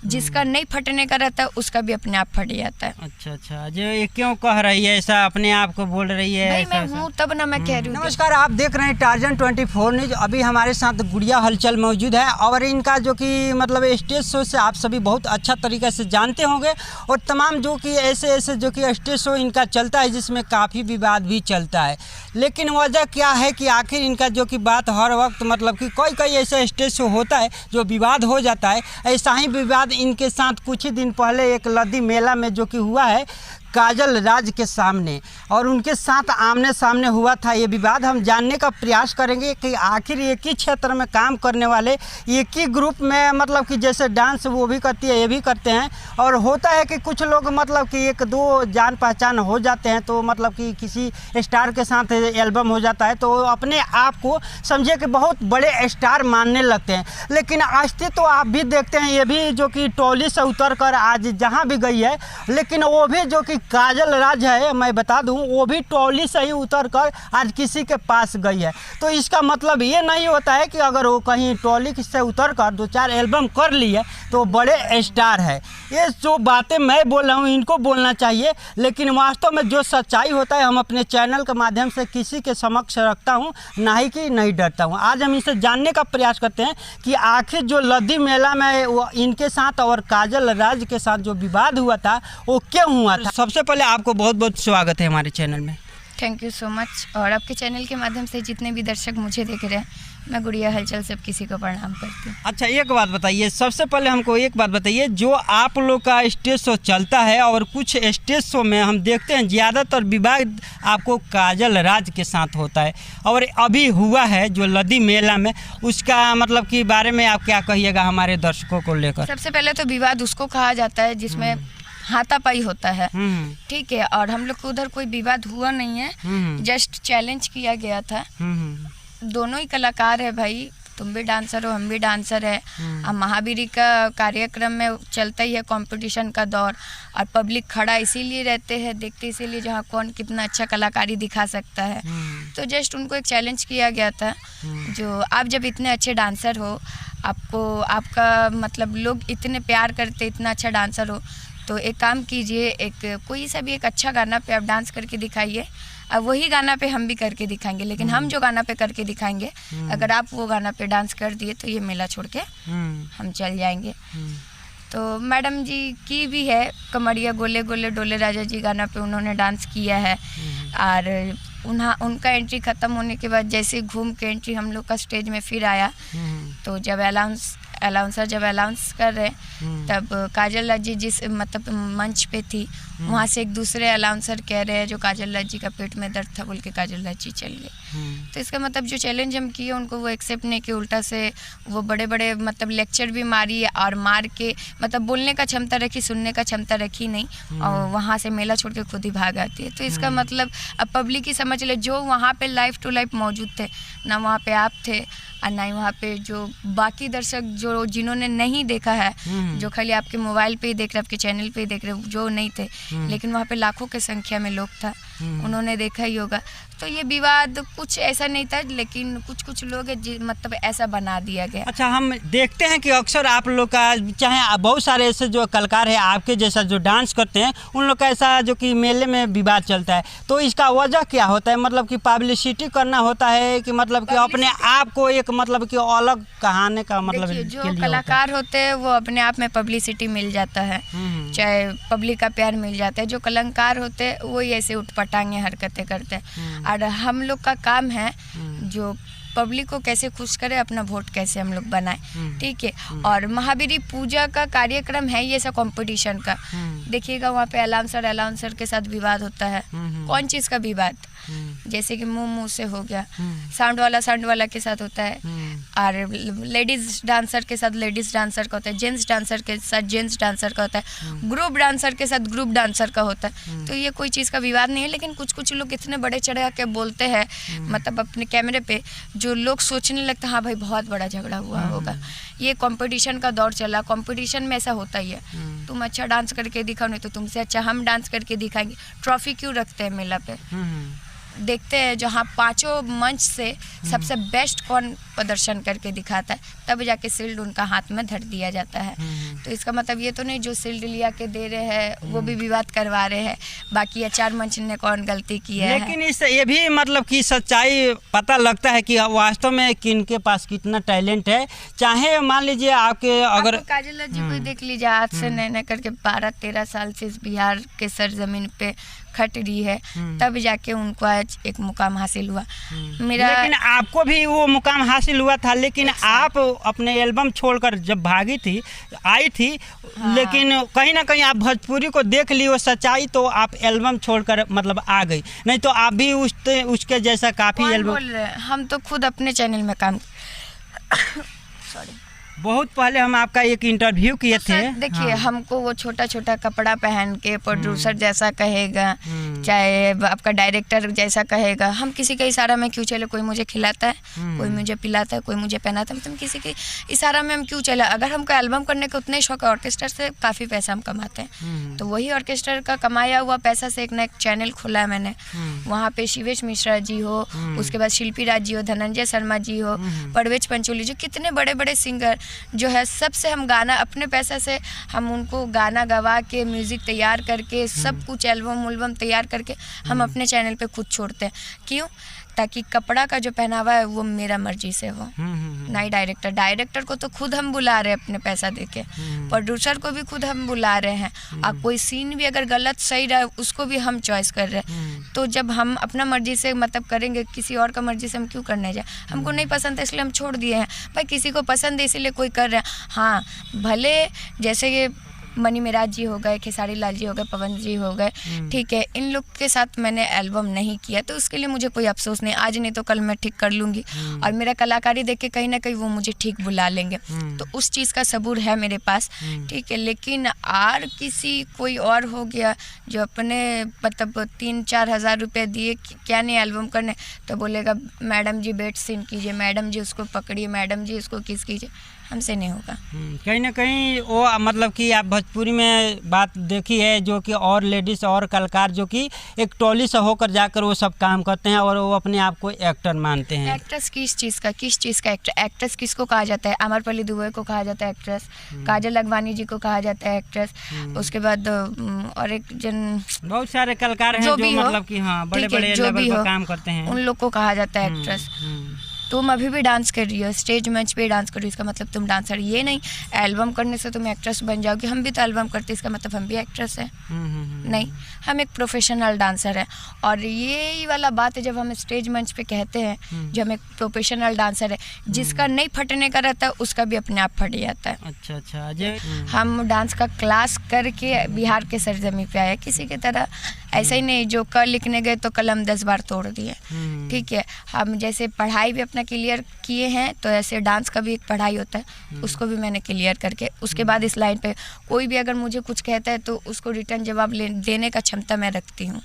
जिसका नहीं फटने का रहता है उसका भी अपने आप फट जाता है। अच्छा अच्छा, जो ये क्यों कह रही है ऐसा, अपने आप को बोल रही है? भाई मैं हूँ तब ना, मैं कह रही हूँ। नमस्कार, आप देख रहे हैं टार्जन 24 न्यूज। अभी हमारे साथ गुड़िया हलचल मौजूद है और इनका जो कि मतलब स्टेज शो से आप सभी बहुत अच्छा तरीके से जानते होंगे और तमाम जो कि ऐसे जो कि स्टेज शो इनका चलता है जिसमें काफ़ी विवाद भी चलता है। लेकिन वजह क्या है कि आखिर इनका जो कि बात हर वक्त मतलब कि कोई ऐसा स्टेज शो होता है जो विवाद हो जाता है। ऐसा ही विवाद इनके साथ कुछ ही दिन पहले एक लद्दी मेला में जो कि हुआ है काजल राज के सामने, और उनके साथ आमने सामने हुआ था ये विवाद। हम जानने का प्रयास करेंगे कि आखिर एक ही क्षेत्र में काम करने वाले एक ही ग्रुप में मतलब कि जैसे डांस वो भी करती है ये भी करते हैं, और होता है कि कुछ लोग मतलब कि एक दो जान पहचान हो जाते हैं तो मतलब कि किसी स्टार के साथ एल्बम हो जाता है तो अपने आप को समझे कि बहुत बड़े स्टार मानने लगते हैं। लेकिन अस्तित्व तो आप भी देखते हैं, ये भी जो कि टॉली से उतर कर आज जहाँ भी गई है, लेकिन वो भी जो कि काजल राज है, मैं बता दूं, वो भी टॉली से ही उतर कर आज किसी के पास गई है। तो इसका मतलब ये नहीं होता है कि अगर वो कहीं टॉली से उतर कर 2-4 एल्बम कर ली है तो बड़े स्टार है। ये जो बातें मैं बोल रहा हूँ इनको बोलना चाहिए, लेकिन वास्तव में जो सच्चाई होता है हम अपने चैनल के माध्यम से किसी के समक्ष रखता हूँ, ना ही कि नहीं डरता हूँ। आज हम इसे जानने का प्रयास करते हैं कि आखिर जो लद्दी मेला में वो इनके साथ और काजल राज के साथ जो विवाद हुआ था वो क्यों हुआ था। सबसे पहले आपको बहुत बहुत स्वागत है हमारे चैनल में। Thank you so much. और आपके चैनल के माध्यम से जितने भी दर्शक मुझे देख रहे हैं, मैं गुड़िया हलचल सब किसी को प्रणाम करती हूँ। अच्छा, एक बात बताइए, सबसे पहले हमको एक बात बताइए, जो आप लोग का स्टेज शो चलता है और कुछ स्टेज शो में हम देखते हैं ज़्यादातर विवाद आपको काजल राज के साथ होता है, और अभी हुआ है जो लद्दी मेला में, उसका मतलब कि बारे में आप क्या कहिएगा हमारे दर्शकों को लेकर? सबसे पहले तो विवाद उसको कहा जाता है जिसमें हाथापाई होता है, ठीक है। और हम लोग को उधर कोई विवाद हुआ नहीं है, जस्ट चैलेंज किया गया था। दोनों ही कलाकार है भाई, तुम भी डांसर हो हम भी डांसर है। अब महावीरी का कार्यक्रम में चलता ही है कंपटीशन का दौर, और पब्लिक खड़ा इसीलिए रहते हैं, देखते इसीलिए जहाँ कौन कितना अच्छा कलाकारी दिखा सकता है। तो जस्ट उनको एक चैलेंज किया गया था, जो आप जब इतने अच्छे डांसर हो, आपको आपका मतलब लोग इतने प्यार करते, इतना अच्छा डांसर हो, तो एक काम कीजिए, एक कोई सा भी एक अच्छा गाना पे आप डांस करके दिखाइए। अब वही गाना पे हम भी करके दिखाएंगे, लेकिन हम जो गाना पे करके दिखाएंगे, अगर आप वो गाना पे डांस कर दिए तो ये मेला छोड़ के हम चल जाएंगे। तो मैडम जी की भी है कमरिया गोले गोले डोले राजा जी गाना पे उन्होंने डांस किया है, और उनका एंट्री ख़त्म होने के बाद जैसे घूम के एंट्री हम लोग का स्टेज में फिर आया, तो जब अलाउंसर जब अलाउंस कर रहे तब काजल राज जी जिस मतलब मंच पे थी, वहाँ से एक दूसरे अलाउंसर कह रहे हैं जो काजल राज जी का पेट में दर्द था बोल के काजल राज जी चल गए। तो इसका मतलब जो चैलेंज हम किए उनको वो एक्सेप्ट नहीं किए, उल्टा से वो बड़े बड़े मतलब लेक्चर भी मारी, और मार के मतलब बोलने का क्षमता रखी, सुनने का क्षमता रखी नहीं, और वहाँ से मेला छोड़ के खुद ही भाग आती है। तो इसका मतलब अब पब्लिक ही समझ ले, जो वहाँ पे लाइफ टू लाइफ मौजूद थे, ना वहाँ पे आप थे और ना ही वहाँ पे जो बाकी दर्शक जो जिन्होंने नहीं देखा है, जो खाली आपके मोबाइल पे ही देख रहे, आपके चैनल पे ही देख रहे, जो नहीं थे, लेकिन वहाँ पे लाखों की संख्या में लोग था, उन्होंने देखा ही होगा। तो ये विवाद कुछ ऐसा नहीं था, लेकिन कुछ लोग मतलब ऐसा बना दिया गया। अच्छा, हम देखते हैं कि अक्सर आप लोग का, चाहे बहुत सारे ऐसे जो कलाकार हैं आपके जैसा जो डांस करते हैं, उन लोग का ऐसा जो कि मेले में विवाद चलता है, तो इसका वजह क्या होता है? मतलब कि पब्लिसिटी करना होता है कि मतलब कि अपने आप को एक मतलब कि अलग कहानी का मतलब जो कलाकार होते हैं वो अपने आप में पब्लिसिटी मिल जाता है, चाहे पब्लिक का प्यार मिल जाता है। जो कलाकार होते हैं वो ऐसे उठपटांगे हरकतें करते हैं, और हम लोग का काम है जो पब्लिक को कैसे खुश करे, अपना वोट कैसे हम लोग बनाए, ठीक है। और महावीरी पूजा का कार्यक्रम है ये सब कंपटीशन का, देखिएगा वहाँ पे अलाउंसर के साथ विवाद होता है। कौन चीज़ का विवाद? जैसे कि मुंह से हो गया, साउंड वाला के साथ होता है, और लेडीज डांसर के साथ लेडीज डांसर का होता है, जेंट्स डांसर के साथ जेंट्स डांसर का होता है, ग्रुप डांसर के साथ ग्रुप डांसर का होता है। तो ये कोई चीज़ का विवाद नहीं है, लेकिन कुछ लोग इतने बड़े चढ़ा के बोलते हैं मतलब अपने कैमरे पे, जो लोग सोचने लगते हैं हाँ भाई बहुत बड़ा झगड़ा हुआ होगा। ये कंपटीशन का दौर चला, कंपटीशन में ऐसा होता ही है, तुम अच्छा डांस करके दिखाओ, नहीं तो तुमसे अच्छा हम डांस करके दिखाएंगे। ट्रॉफी क्यों रखते हैं मेला पे? देखते हैं जहाँ पांचों मंच से सबसे बेस्ट कौन प्रदर्शन करके दिखाता है, तब जाके शील्ड उनका हाथ में धर दिया जाता है। तो इसका मतलब ये तो नहीं जो शील्ड लिया के दे रहे हैं वो भी विवाद करवा रहे हैं, बाकी आचार मंच ने कौन गलती की है। लेकिन इससे ये भी मतलब कि सच्चाई पता लगता है कि वास्तव में किनके पास कितना टैलेंट है। चाहे मान लीजिए आपके अगर काजल जी को देख लीजिए, आज से नए करके 12-13 साल से इस बिहार के सरजमीन पे खट रही है, तब जाके उनको आज एक मुकाम हासिल हुआ। लेकिन आपको भी वो मुकाम हासिल हुआ था, लेकिन आप अपने एल्बम छोड़कर जब भागी थी आई थी, लेकिन कहीं ना कहीं आप भोजपुरी को देख ली वो सच्चाई, तो आप एल्बम छोड़कर मतलब आ गई, नहीं तो आप भी उसके जैसा काफ़ी एल्बम। बोल रहे हैं हम तो खुद अपने चैनल में काम सॉरी बहुत पहले हम आपका एक इंटरव्यू किए थे। देखिए हमको वो छोटा छोटा कपड़ा पहन के प्रोड्यूसर जैसा कहेगा, चाहे आपका डायरेक्टर जैसा कहेगा, हम किसी के इशारा में क्यों चले। कोई मुझे खिलाता है, कोई मुझे पिलाता है, कोई मुझे पहनाता है, मतलब किसी के इशारा में हम क्यों चले। अगर हमको एल्बम करने का उतना ही शौक है, ऑर्केस्ट्रा से काफ़ी पैसा हम कमाते हैं, तो वही ऑर्केस्ट्रा का कमाया हुआ पैसा से एक ना एक चैनल खोला है मैंने। वहाँ पे शिवेश मिश्रा जी हो, उसके बाद शिल्पी राज जी हो, धनंजय शर्मा जी हो, परवेज पंचोली जी, कितने बड़े बड़े सिंगर जो है, सबसे हम गाना अपने पैसे से हम उनको गाना गवा के म्यूज़िक तैयार करके सब कुछ एल्बम तैयार करके हम अपने चैनल पे खुद छोड़ते हैं। क्यों? ताकि कपड़ा का जो पहनावा है वो मेरा मर्जी से हो, ना ही डायरेक्टर को तो खुद हम बुला रहे हैं अपने पैसा देके, प्रोड्यूसर को भी खुद हम बुला रहे हैं, और कोई सीन भी अगर गलत सही रहा उसको भी हम चॉइस कर रहे हैं। तो जब हम अपना मर्जी से मतलब करेंगे, किसी और का मर्जी से हम क्यों करने जाए। हमको नहीं पसंद है इसलिए हम छोड़ दिए हैं। भाई किसी को पसंद है इसीलिए कोई कर रहे हैं। हाँ, भले जैसे ये मनी मेराज जी हो गए, खेसारी लाल जी हो गए, पवन जी हो गए, ठीक है, इन लोग के साथ मैंने एल्बम नहीं किया तो उसके लिए मुझे कोई अफसोस नहीं। आज नहीं तो कल मैं ठीक कर लूँगी, और मेरा कलाकारी देख के कहीं ना कहीं वो मुझे ठीक बुला लेंगे, तो उस चीज़ का सबूर है मेरे पास, ठीक है। लेकिन और किसी कोई और हो गया जो अपने मतलब 3-4 हज़ार रुपये दिए क्या नहीं एल्बम करने, तो बोलेगा मैडम जी बेड सीन कीजिए, मैडम जी उसको पकड़िए, मैडम जी उसको किस कीजिए, हमसे नहीं होगा। कहीं ना कहीं वो मतलब कि आप भोजपुरी में बात देखी है जो कि और लेडीज़ और कलाकार जो कि एक टोली से होकर जाकर वो सब काम करते हैं और वो अपने आप को एक्टर मानते हैं। एक्ट्रेस किस चीज़ का एक्ट्रेस किसको कहा जाता है? आम्रपाली दुबे को कहा जाता है एक्ट्रेस, काजल अगवानी जी को कहा जाता है एक्ट्रेस, उसके बाद और एक जन बहुत सारे कलाकार हैं जो मतलब कि हाँ बड़े बड़े लेवल पर काम करते हैं, उन लोग को कहा जाता है एक्ट्रेस। तुम अभी भी डांस कर रही हो, स्टेज मंच पे डांस कर रही हो, इसका मतलब तुम डांसर। ये नहीं एल्बम करने से तुम एक्ट्रेस बन जाओगी। हम भी तो एल्बम करते, इसका मतलब हम भी एक्ट्रेस हैं? नहीं, हम एक प्रोफेशनल डांसर हैं। और ये वाला बात है जब हम स्टेज मंच पे कहते हैं जो हम एक प्रोफेशनल डांसर है, जिसका नहीं फटने का रहता है उसका भी अपने आप फट जाता है। अच्छा। हम डांस का क्लास करके बिहार के सरजमी पे आए, किसी की तरह ऐसा ही नहीं जो कल लिखने गए तो कलम 10 बार तोड़ दिए, ठीक है। हम जैसे पढ़ाई भी अपना क्लियर किए हैं, तो ऐसे डांस का भी एक पढ़ाई होता है, उसको भी मैंने क्लियर करके उसके बाद इस लाइन पे कोई भी अगर मुझे कुछ कहता है तो उसको रिटर्न जवाब देने का क्षमता मैं रखती हूँ।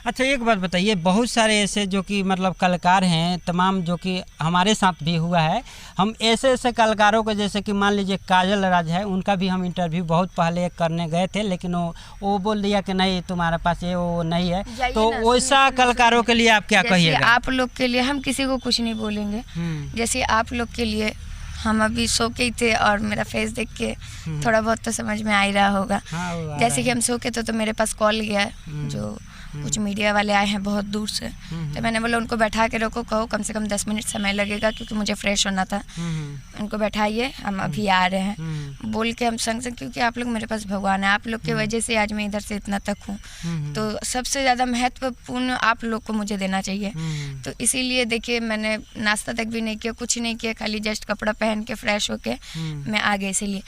अच्छा, एक बात बताइए, बहुत सारे ऐसे जो कि मतलब कलाकार हैं तमाम जो कि हमारे साथ भी हुआ है, हम ऐसे कलाकारों को जैसे कि मान लीजिए काजल राज है, उनका भी हम इंटरव्यू बहुत पहले करने गए थे, लेकिन वो बोल दिया कि नहीं तुम्हारे पास ये वो नहीं है, तो वैसा कलाकारों के लिए आप क्या कहिएगा? आप लोग के लिए हम किसी को कुछ नहीं बोलेंगे, जैसे आप लोग के लिए हम अभी सो के ही थे और मेरा फेस देख के थोड़ा बहुत तो समझ में आ ही रहा होगा। जैसे कि हम सो के तो मेरे पास कॉल गया जो कुछ मीडिया वाले आए हैं बहुत दूर से, तो मैंने बोला उनको बैठा के रखो, कहो कम से कम 10 मिनट समय लगेगा क्योंकि मुझे फ्रेश होना था। उनको बैठाइए, हम अभी आ रहे हैं बोल के हम संग क्योंकि आप लोग मेरे पास भगवान है, आप लोग की वजह से आज मैं इधर से इतना तक हूँ, तो सबसे ज़्यादा महत्वपूर्ण आप लोग को मुझे देना चाहिए। तो इसीलिए देखिए मैंने नाश्ता तक भी नहीं किया, कुछ नहीं किया, खाली जस्ट कपड़ा पहन के फ्रेश होके मैं आ गई। इसीलिए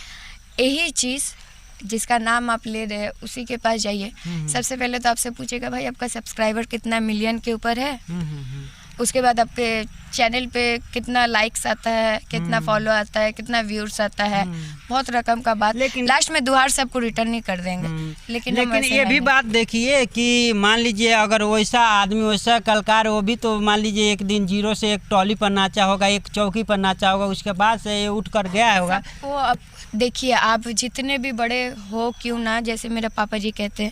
यही चीज़ जिसका नाम आप ले रहे हैं उसी के पास जाइए। सबसे पहले तो आपसे पूछेगा भाई आपका सब्सक्राइबर कितना मिलियन के ऊपर है, उसके बाद आपके चैनल पे कितना लाइक्स आता है, कितना फॉलो आता है, कितना व्यूअर्स आता है, बहुत रकम का बात, लेकिन लास्ट में दुहार सबको रिटर्न नहीं कर देंगे। लेकिन ये भी बात देखिए कि मान लीजिए अगर वैसा आदमी वैसा कलाकार वो भी तो मान लीजिए एक दिन जीरो से एक टॉली पर नाचा होगा, एक चौकी पर नाचा होगा, उसके बाद से उठ कर गया होगा। वो अब देखिए आप जितने भी बड़े हो क्यों ना, जैसे मेरे पापा जी कहते हैं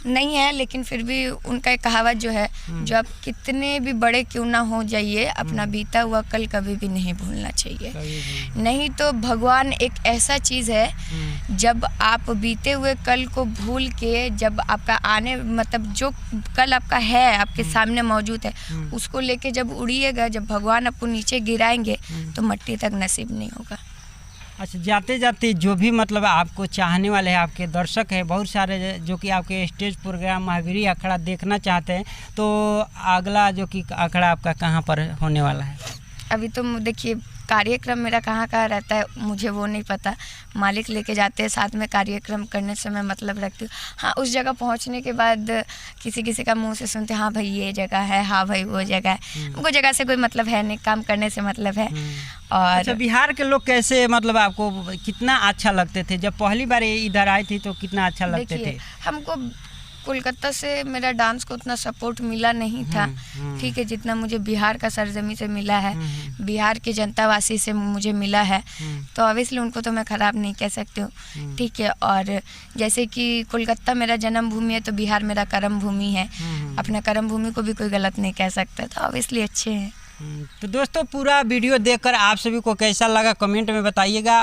नहीं है, लेकिन फिर भी उनका एक कहावत जो है, जो आप कितने भी बड़े क्यों ना हो जाइए, अपना बीता हुआ कल कभी भी नहीं भूलना चाहिए। नहीं तो भगवान एक ऐसा चीज़ है, जब आप बीते हुए कल को भूल के, जब आपका आने मतलब जो कल आपका है आपके सामने मौजूद है, उसको लेके जब उड़िएगा, जब भगवान आपको नीचे गिराएंगे तो मिट्टी तक नसीब नहीं होगा। अच्छा, जाते जाते जो भी मतलब आपको चाहने वाले हैं, आपके दर्शक हैं बहुत सारे जो कि आपके स्टेज प्रोग्राम महावीरी अखाड़ा देखना चाहते हैं, तो अगला जो कि अखाड़ा आपका कहाँ पर होने वाला है? अभी तो देखिए कार्यक्रम मेरा कहाँ रहता है मुझे वो नहीं पता, मालिक लेके जाते हैं, साथ में कार्यक्रम करने से मैं मतलब रखती हूँ। हाँ, उस जगह पहुँचने के बाद किसी किसी का मुंह से सुनते, हाँ भाई ये जगह है, हाँ भाई वो जगह है। वो जगह से कोई मतलब है नहीं, काम करने से मतलब है। और अच्छा, बिहार के लोग कैसे मतलब आपको कितना अच्छा लगते थे जब पहली बार इधर आई थी, तो कितना अच्छा लगते थे? हमको कोलकाता से मेरा डांस को उतना सपोर्ट मिला नहीं था, ठीक है, जितना मुझे बिहार का सरजमी से मिला है, बिहार के जनतावासी से मुझे मिला है। तो ऑब्वियसली उनको तो मैं ख़राब नहीं कह सकती हूँ, ठीक है। और जैसे कि कोलकाता मेरा जन्म भूमि है, तो बिहार मेरा कर्म भूमि है। अपना कर्म भूमि को भी कोई गलत नहीं कह सकता, तो ऑब्वियसली अच्छे हैं। तो दोस्तों, पूरा वीडियो देखकर आप सभी को कैसा लगा कमेंट में बताइएगा।